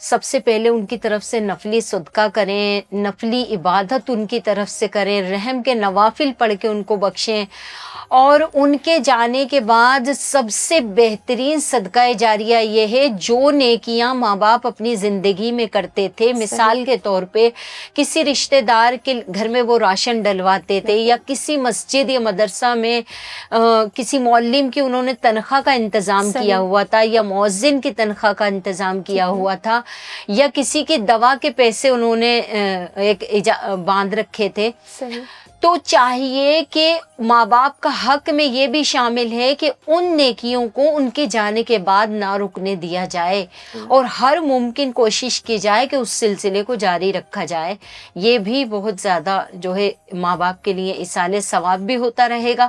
سب سے پہلے ان کی طرف سے نفلی صدقہ کریں، نفلی عبادت ان کی طرف سے کریں، رحم کے نوافل پڑھ کے ان کو بخشیں، اور ان کے جانے کے بعد سب سے بہترین صدقہ جاریہ یہ ہے جو نیکیاں ماں باپ اپنی زندگی میں کرتے تھے. مثال کے طور پہ کسی رشتہ دار کے گھر میں وہ راشن ڈلواتے تھے، یا کسی مسجد یا مدرسہ میں کسی معلم کی انہوں نے تنخواہ کا انتظام کیا ہوا تھا، یا مؤذن کی تنخواہ کا انتظام کیا ہوا تھا، یا کسی کی دوا کے پیسے انہوں نے باندھ رکھے تھے. تو چاہیے کہ ماں باپ کا حق میں یہ بھی شامل ہے کہ ان نیکیوں کو ان کے جانے کے بعد نہ رکنے دیا جائے، اور ہر ممکن کوشش کی جائے کہ اس سلسلے کو جاری رکھا جائے. یہ بھی بہت زیادہ جو ہے ماں باپ کے لیے ایصال ثواب بھی ہوتا رہے گا،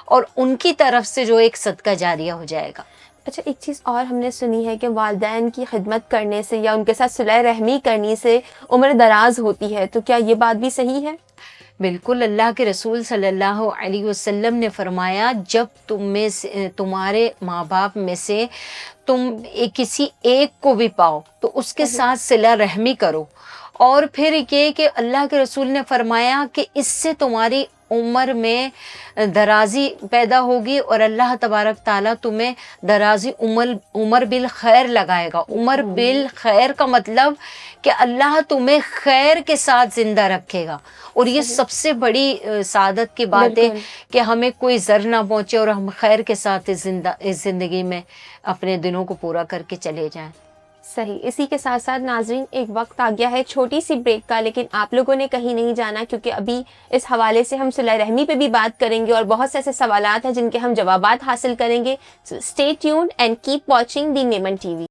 اور ان کی طرف سے جو ایک صدقہ جاریہ ہو جائے گا. اچھا، ایک چیز اور ہم نے سنی ہے کہ والدین کی خدمت کرنے سے یا ان کے ساتھ صلح رحمی کرنے سے عمر دراز ہوتی ہے، تو کیا یہ بات بھی صحیح ہے؟ بالکل. اللہ کے رسول صلی اللہ علیہ وسلم نے فرمایا، جب تمہارے ماں باپ میں سے تم کسی ایک کو بھی پاؤ تو اس کے ساتھ صلہ رحمی کرو. اور پھر یہ کہ اللہ کے رسول نے فرمایا کہ اس سے تمہاری عمر میں درازی پیدا ہوگی، اور اللہ تبارک تعالیٰ تمہیں درازی عمر بالخیر لگائے گا. عمر بالخیر کا مطلب کہ اللہ تمہیں خیر کے ساتھ زندہ رکھے گا. اور یہ سب سے بڑی سعادت کی بات ہے کہ ہمیں کوئی ضر نہ پہنچے اور ہم خیر کے ساتھ اس زندگی میں اپنے دنوں کو پورا کر کے چلے جائیں. صحیح. اسی کے ساتھ ساتھ ناظرین ایک وقت آ گیا ہے چھوٹی سی بریک کا، لیکن آپ لوگوں نے کہیں نہیں جانا، کیونکہ ابھی اس حوالے سے ہم صلہ رحمی پہ بھی بات کریں گے اور بہت سے ایسے سوالات ہیں جن کے ہم جوابات حاصل کریں گے. Stay tuned and keep watching the Memon T V.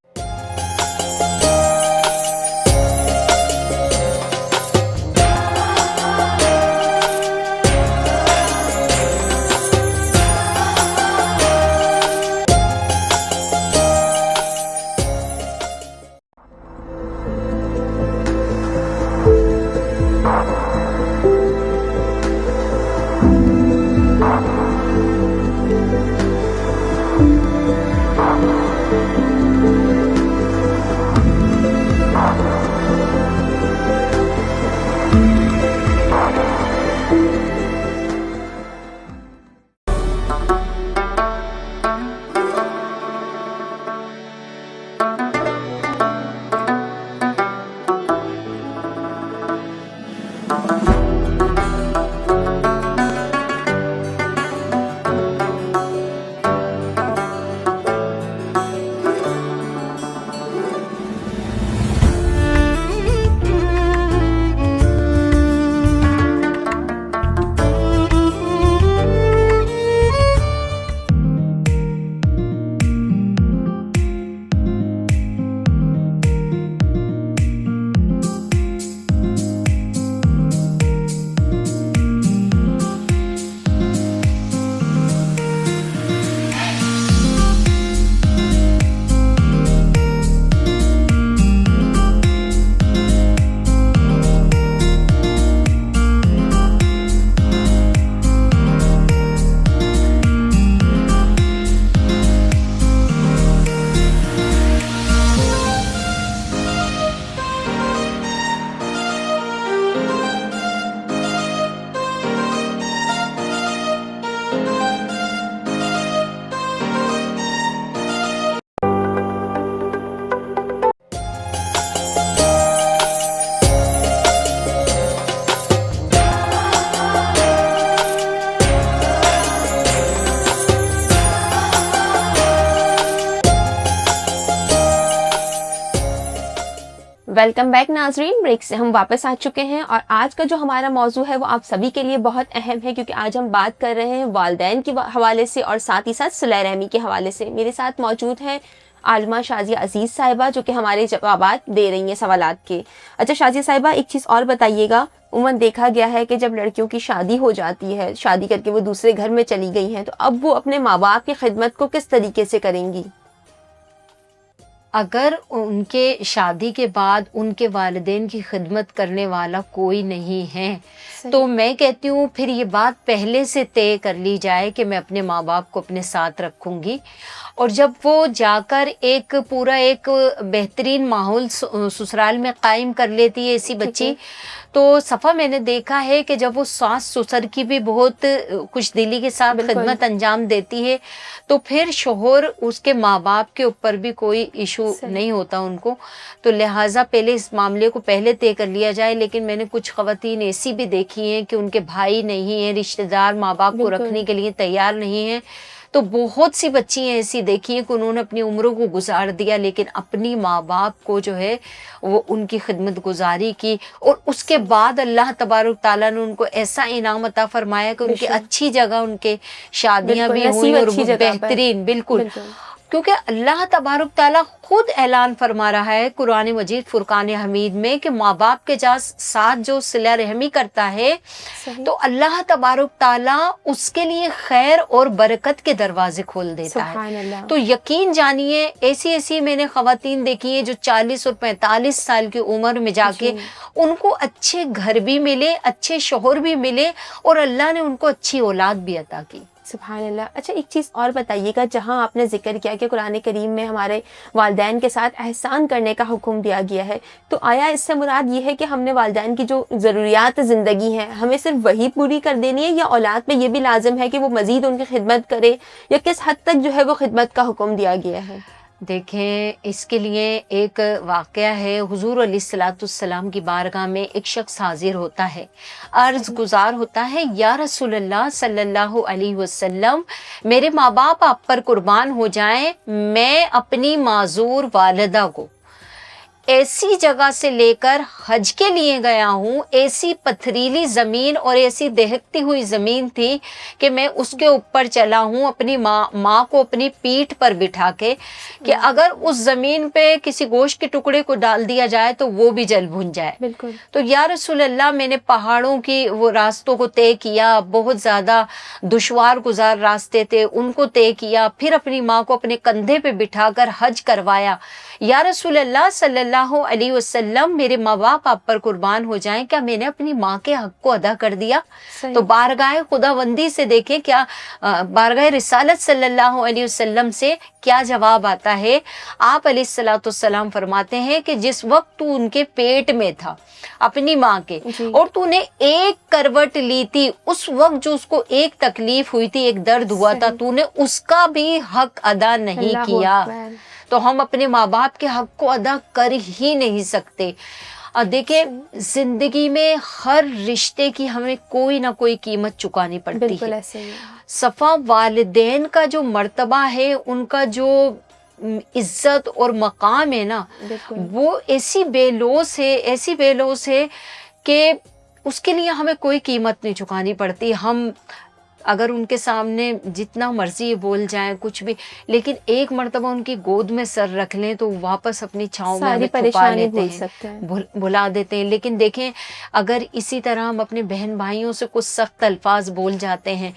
Welcome back ناظرین. بریک سے ہم واپس آ چکے ہیں، اور آج کا جو ہمارا موضوع ہے وہ آپ سبھی کے لیے بہت اہم ہے، کیونکہ آج ہم بات کر رہے ہیں والدین کے حوالے سے اور ساتھ ہی ساتھ صلہ رحمی کے حوالے سے. میرے ساتھ موجود ہیں عالمہ شازیہ عزیز صاحبہ، جو کہ ہمارے جوابات دے رہی ہیں سوالات کے. اچھا شازیہ صاحبہ، ایک چیز اور بتائیے گا، عموماً دیکھا گیا ہے کہ جب لڑکیوں کی شادی ہو جاتی ہے، شادی کر کے وہ دوسرے گھر میں چلی گئی ہیں، تو اب وہ اپنے ماں باپ کی خدمت کو کس طریقے سے کریں گی؟ اگر ان کے شادی کے بعد ان کے والدین کی خدمت کرنے والا کوئی نہیں ہے تو میں کہتی ہوں پھر یہ بات پہلے سے طے کر لی جائے کہ میں اپنے ماں باپ کو اپنے ساتھ رکھوں گی، اور جب وہ جا کر ایک پورا ایک بہترین ماحول سسرال میں قائم کر لیتی ہے ایسی بچی، تو صفا میں نے دیکھا ہے کہ جب وہ ساس سسر کی بھی بہت خوش دلی کے ساتھ خدمت انجام دیتی ہے تو پھر شوہر اس کے ماں باپ کے اوپر بھی کوئی ایشو نہیں ہوتا ان کو. تو لہٰذا پہلے اس معاملے کو پہلے طے کر لیا جائے. لیکن میں نے کچھ خواتین ایسی بھی دیکھی ہیں کہ ان کے بھائی نہیں ہیں، رشتہ دار ماں باپ کو رکھنے کے لیے تیار نہیں ہیں، تو بہت سی بچی ایسی دیکھی ہیں کہ انہوں نے اپنی عمروں کو گزار دیا لیکن اپنی ماں باپ کو جو ہے وہ ان کی خدمت گزاری کی، اور اس کے بعد اللہ تبارک تعالیٰ نے ان کو ایسا انعام عطا فرمایا کہ ان کی اچھی جگہ ان کے شادیاں بھی ہوئیں اور بہترین. بالکل، کیونکہ اللہ تبارک تعالیٰ خود اعلان فرما رہا ہے قرآن مجید فرقان حمید میں کہ ماں باپ کے ساتھ جو صلہ رحمی کرتا ہے تو اللہ تبارک تعالیٰ اس کے لیے خیر اور برکت کے دروازے کھول دیتا ہے. تو یقین جانیے ایسی میں نے خواتین دیکھی ہیں جو 40 اور 45 سال کی عمر میں جا کے ان کو اچھے گھر بھی ملے، اچھے شوہر بھی ملے، اور اللہ نے ان کو اچھی اولاد بھی عطا کی. سبحان اللہ. اچھا ایک چیز اور بتائیے گا، جہاں آپ نے ذکر کیا کہ قرآن کریم میں ہمارے والدین کے ساتھ احسان کرنے کا حکم دیا گیا ہے، تو آیا اس سے مراد یہ ہے کہ ہم نے والدین کی جو ضروریات زندگی ہیں ہمیں صرف وہی پوری کر دینی ہے، یا اولاد پہ یہ بھی لازم ہے کہ وہ مزید ان کی خدمت کرے، یا کس حد تک جو ہے وہ خدمت کا حکم دیا گیا ہے؟ دیکھیں، اس کے لیے ایک واقعہ ہے. حضور علیہ الصلوۃ والسلام کی بارگاہ میں ایک شخص حاضر ہوتا ہے، عرض گزار ہوتا ہے، یا رسول اللہ صلی اللہ علیہ وسلم، میرے ماں باپ آپ پر قربان ہو جائیں، میں اپنی معذور والدہ کو ایسی جگہ سے لے کر حج کے لیے گیا ہوں، ایسی پتھریلی زمین اور ایسی دہکتی ہوئی زمین تھی کہ میں اس کے اوپر چلا ہوں اپنی ماں کو اپنی پیٹھ پر بٹھا کے، کہ اگر اس زمین پہ کسی گوشت کے ٹکڑے کو ڈال دیا جائے تو وہ بھی جل بھن جائے. بالکل. تو یا رسول اللہ، میں نے پہاڑوں کی وہ راستوں کو طے کیا، بہت زیادہ دشوار گزار راستے تھے، ان کو طے کیا، پھر اپنی ماں کو اپنے کندھے پہ بٹھا کر حج کروایا. یا رسول اللہ صلی اللہ علیہ وسلم، میرے ماں باپ آپ پر قربان ہو جائیں، کیا میں نے اپنی ماں کے حق کو ادا کر دیا؟ تو بارگاہ خداوندی سے دیکھیں، کیا بارگاہ رسالت صلی اللہ علیہ وسلم سے کیا جواب آتا ہے. آپ علیہ الصلوۃ والسلام فرماتے ہیں کہ جس وقت تو ان کے پیٹ میں تھا اپنی ماں کے، اور تو نے ایک کروٹ لی تھی، اس وقت جو اس کو ایک تکلیف ہوئی تھی، ایک درد ہوا تھا، تو نے اس کا بھی حق ادا نہیں کیا. تو ہم اپنے ماں باپ کے حق کو ادا کر ہی نہیں سکتے. اور دیکھیں، زندگی میں ہر رشتے کی ہمیں کوئی نہ کوئی قیمت چکانی پڑتی ہے. صفا والدین کا جو مرتبہ ہے، ان کا جو عزت اور مقام ہے نا، وہ ایسی بے لوث ہے کہ اس کے لیے ہمیں کوئی قیمت نہیں چکانی پڑتی. ہم اگر ان کے سامنے جتنا مرضی بول جائیں کچھ بھی، لیکن ایک مرتبہ ان کی گود میں سر رکھ لیں تو واپس اپنی چھاؤں میں چھپا لیتے ہیں، بھلا دیتے ہیں. لیکن دیکھیں، اگر اسی طرح ہم اپنے بہن بھائیوں سے کچھ سخت الفاظ بول جاتے ہیں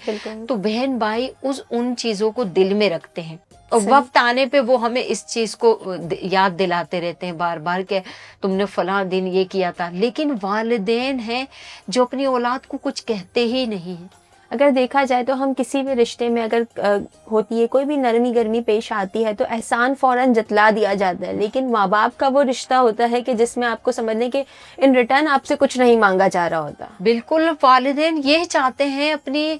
تو بہن بھائی ان چیزوں کو دل میں رکھتے ہیں، اور وقت آنے پہ وہ ہمیں اس چیز کو یاد دلاتے رہتے ہیں بار بار کہ تم نے فلاں دن یہ کیا تھا. لیکن والدین ہیں جو اپنی اولاد کو کچھ کہتے ہی نہیں ہیں. اگر دیکھا جائے تو ہم کسی بھی رشتے میں اگر ہوتی ہے کوئی بھی نرمی گرمی پیش آتی ہے تو احسان فوراً جتلا دیا جاتا ہے، لیکن ماں باپ کا وہ رشتہ ہوتا ہے کہ جس میں آپ کو سمجھنے کہ ان ریٹرن آپ سے کچھ نہیں مانگا جا رہا ہوتا. بالکل، والدین یہ چاہتے ہیں اپنی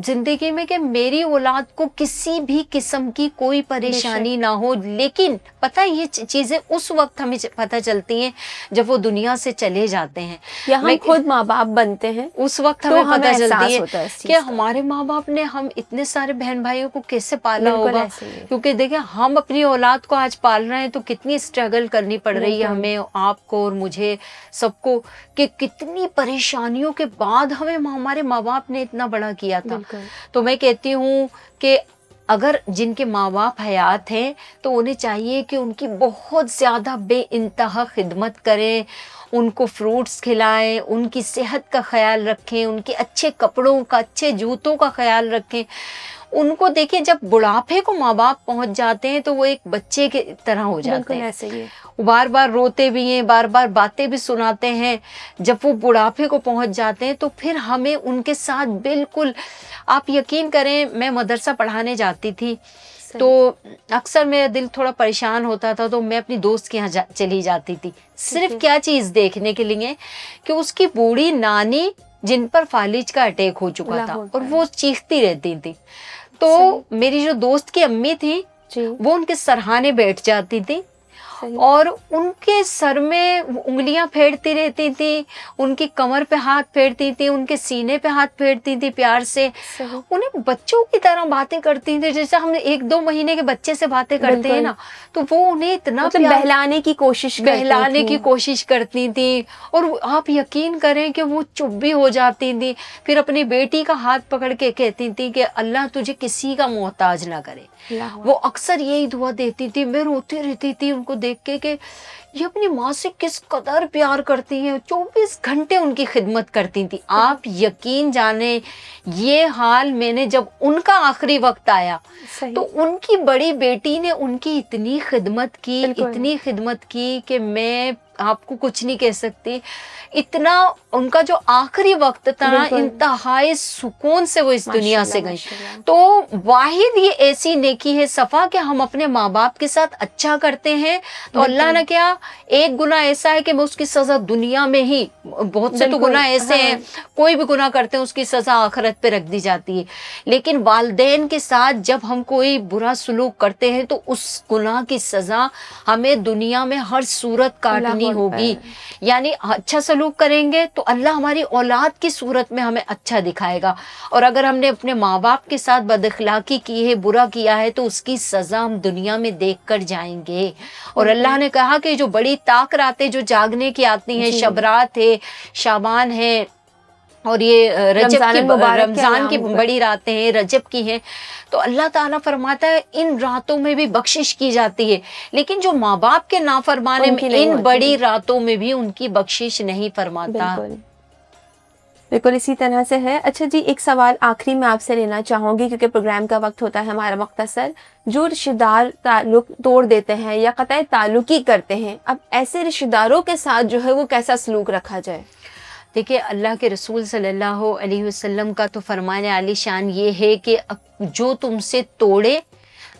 زندگی میں کہ میری اولاد کو کسی بھی قسم کی کوئی پریشانی نہ ہو. لیکن پتہ یہ چیزیں اس وقت ہمیں پتہ چلتی ہیں جب وہ دنیا سے چلے جاتے ہیں، یا ہم خود ماں باپ بنتے ہیں، اس وقت ہمیں پتہ چلتی ہے کہ ہمارے ماں باپ نے ہم اتنے سارے بہن بھائیوں کو کیسے پالا ہوگا. کیونکہ دیکھیں، ہم اپنی اولاد کو آج پال رہے ہیں تو کتنی اسٹرگل کرنی پڑ رہی ہے ہمیں، آپ کو اور مجھے سب کو، کہ کتنی پریشانیوں کے بعد ہمارے ماں باپ نے اتنا بڑا کیا تھا. تو میں کہتی ہوں کہ اگر جن کے ماں باپ حیات ہیں تو انہیں چاہیے کہ ان کی بہت زیادہ بے انتہا خدمت کریں، ان کو فروٹس کھلائیں، ان کی صحت کا خیال رکھیں، ان کے اچھے کپڑوں کا، اچھے جوتوں کا خیال رکھیں. ان کو دیکھیں جب بڑھاپے کو ماں باپ پہنچ جاتے ہیں تو وہ ایک بچے کے طرح ہو جاتے بالکل ہیں، ایسے ہی ہے. بار بار روتے بھی ہیں، بار بار باتیں بھی سناتے ہیں. جب وہ بڑھاپے کو پہنچ جاتے ہیں تو پھر ہمیں ان کے ساتھ بالکل، آپ یقین کریں میں مدرسہ پڑھانے جاتی تھی تو اکثر میرا دل تھوڑا پریشان ہوتا تھا تو میں اپنی دوست کے یہاں چلی جاتی تھی، صرف کیا چیز دیکھنے کے لیے کہ اس کی بوڑھی نانی جن پر فالج کا اٹیک ہو چکا تھا اور وہ چیختی رہتی تھی. تو میری جو دوست کی امی تھی وہ ان کے سرہانے بیٹھ جاتی تھی اور ان کے سر میں انگلیاں پھیرتی رہتی تھی، ان کی کمر پہ ہاتھ پھیرتی تھی، ان کے سینے پہ ہاتھ پھیرتی تھی پیار سے، انہیں بچوں کی طرح باتیں کرتی تھی جیسے ہم 1-2 مہینے کے بچے سے باتیں کرتے ہیں نا. تو وہ انہیں اتنا بہلانے کی کوشش کرتی تھی اور آپ یقین کریں کہ وہ چپ بھی ہو جاتی تھی. پھر اپنی بیٹی کا ہاتھ پکڑ کے کہتی تھی کہ اللہ تجھے کسی کا محتاج نہ کرے. وہ اکثر یہی دعا دیتی تھی. میں روتی رہتی تھی ان کو دیکھ کے کہ یہ اپنی ماں سے کس قدر پیار کرتی ہیں، 24 گھنٹے ان کی خدمت کرتی تھی. آپ یقین جانیں یہ حال میں نے جب ان کا آخری وقت آیا تو ان کی بڑی بیٹی نے ان کی اتنی خدمت کی کہ میں آپ کو کچھ نہیں کہہ سکتی. اتنا ان کا جو آخری وقت تھا انتہائی سکون سے وہ اس دنیا سے گئی. تو واحد یہ ایسی نیکی ہے صفا کہ ہم اپنے ماں باپ کے ساتھ اچھا کرتے ہیں تو اللہ نے کیا ایک گناہ ایسا ہے کہ اس کی سزا دنیا میں ہی، بہت سے تو گناہ ایسے ہیں کوئی بھی گناہ کرتے ہیں اس کی سزا آخرت پہ رکھ دی جاتی ہے، لیکن والدین کے ساتھ جب ہم کوئی برا سلوک کرتے ہیں تو اس گناہ کی سزا ہمیں دنیا میں ہر صورت کاٹنی ہوگی. یعنی اچھا سلوک کریں گے تو اللہ ہماری اولاد کی صورت میں ہمیں اچھا دکھائے گا، اور اگر ہم نے اپنے ماں باپ کے ساتھ بد اخلاقی کی ہے، برا کیا ہے تو اس کی سزا ہم دنیا میں دیکھ کر جائیں گے. اور اللہ نے کہا کہ جو بڑی طاق راتیں جو جاگنے کی آتی ہیں، شب رات ہے، شعبان ہے اور یہ رمضان کی بڑی راتیں ہیں، رجب کی ہیں، تو اللہ تعالیٰ فرماتا ہے ان راتوں میں بھی بخشش کی جاتی ہے، لیکن جو ماں باپ کے نافرمانے میں ان بڑی راتوں میں بھی ان کی بخشش نہیں فرماتا. بالکل اسی طرح سے ہے. اچھا جی، ایک سوال آخری میں آپ سے لینا چاہوں گی کیونکہ پروگرام کا وقت ہوتا ہے ہمارا مختصر. جو رشتہ دار تعلق توڑ دیتے ہیں یا قطع تعلقی کرتے ہیں، اب ایسے رشتہ داروں کے ساتھ جو ہے وہ کیسا سلوک رکھا جائے؟ دیکھیے اللہ کے رسول صلی اللہ علیہ وسلم کا تو فرمان عالی شان یہ ہے کہ جو تم سے توڑے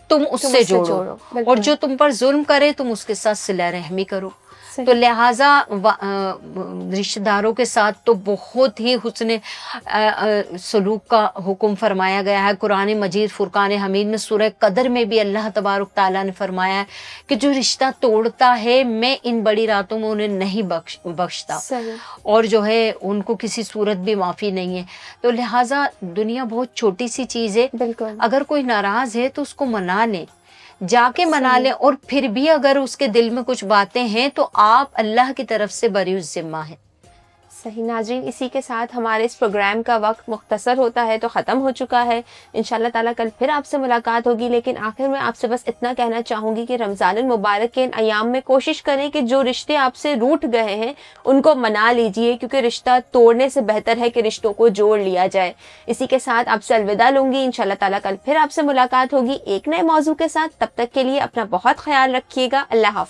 تم اس سے جوڑو، اور جو تم پر ظلم کرے تم اس کے ساتھ صلہ رحمی کرو. تو لہٰذا رشتہ داروں کے ساتھ تو بہت ہی حسن سلوک کا حکم فرمایا گیا ہے. قرآن مجید فرقان حمید میں سورہ قدر میں بھی اللہ تبارک تعالیٰ نے فرمایا ہے کہ جو رشتہ توڑتا ہے میں ان بڑی راتوں میں انہیں نہیں بخشتا، اور جو ہے ان کو کسی صورت بھی معافی نہیں ہے. تو لہٰذا دنیا بہت چھوٹی سی چیز ہے، اگر کوئی ناراض ہے تو اس کو منا لیں، جا کے منا لیں، اور پھر بھی اگر اس کے دل میں کچھ باتیں ہیں تو آپ اللہ کی طرف سے بری الذمہ ہیں. صحیح. ناظرین، اسی کے ساتھ ہمارے اس پروگرام کا وقت مختصر ہوتا ہے تو ختم ہو چکا ہے. انشاءاللہ تعالیٰ کل پھر آپ سے ملاقات ہوگی، لیکن آخر میں آپ سے بس اتنا کہنا چاہوں گی کہ رمضان المبارک کے ان ایام میں کوشش کریں کہ جو رشتے آپ سے روٹھ گئے ہیں ان کو منا لیجئے، کیونکہ رشتہ توڑنے سے بہتر ہے کہ رشتوں کو جوڑ لیا جائے. اسی کے ساتھ آپ سے الوداع لوں گی. انشاءاللہ تعالیٰ کل پھر آپ سے ملاقات ہوگی ایک نئے موضوع کے ساتھ. تب تک کے لیے اپنا بہت خیال رکھیے گا. اللہ حافظ.